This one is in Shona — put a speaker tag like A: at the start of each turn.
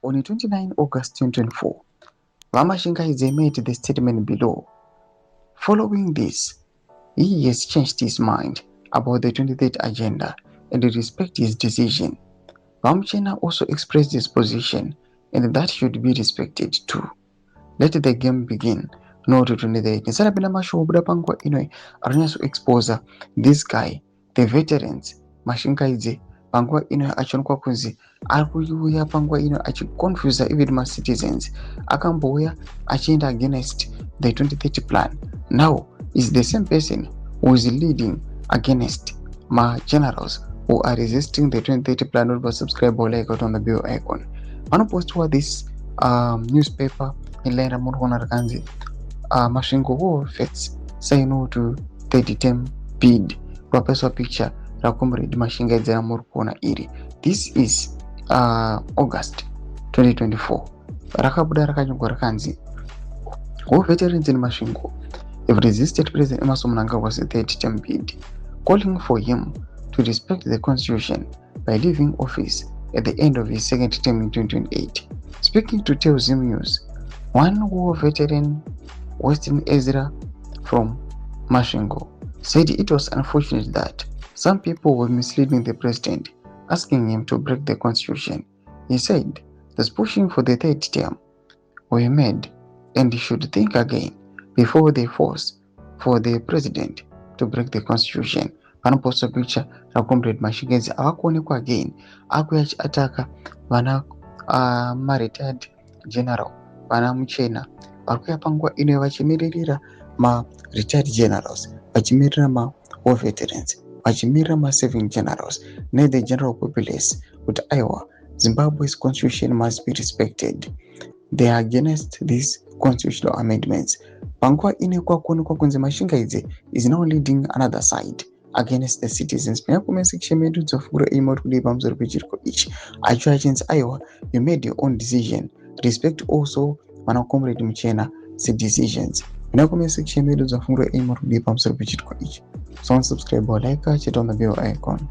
A: On 29 August 2024, Mashingaidze made the statement below. Following this, he has changed his mind about the 2030 agenda and respect his decision. Muchena also expressed his position and that should be respected too. Let the game begin. No to 2030. Sarabina Mashobuda Pangwa Inoi Arnasu exposer this guy, the veterans, Mashingaidze, Pangwa Inoi Achonkwa Kunzi, Akuya Pangwa Inoi Achi confuse even my citizens. Akamboya agenda against the 2030 plan. Now is the same person who is leading against my generals who are resisting the 2030 plan. Over subscribe or like on the bell icon. One post to this newspaper in Lera Murhona Kanzi. Mashingo fits say no to 30-term bid. Professor picture Rakumri Mashingaidze Murkona Iri. This is August 2024. Rakabuda Rakajungo Kanzi. All veterans in Mashingo have resisted President Mnangagwa's 30-term bid, calling for him to respect the constitution by leaving office at the end of his second term in 2028. Speaking to ZVAITWA News, one war veteran, Western Ezra from Mashingo, said it was unfortunate that some people were misleading the president, asking him to break the constitution. He said those pushing for the third term were mad and he should think again before they force for the president to break the constitution. Panoposta picture na comrade Mashingaidze akakuonekwa again akuyataka vana retired general vana muchena varikuyapangwa ino vachimirira ma retired generals, vachimirira ma war veterans, vachimirira ma serving generals ne the general populace kuti aiwa Zimbabwe's constitution must be respected. They are against these constitutional amendments. Panguva ine kwakuonekwa kunzi Mashingaidze is now leading another side against the citizens. You made your own decision. Respect also when comrade Muchena said decisions. So subscribe or like, hit on the bell icon.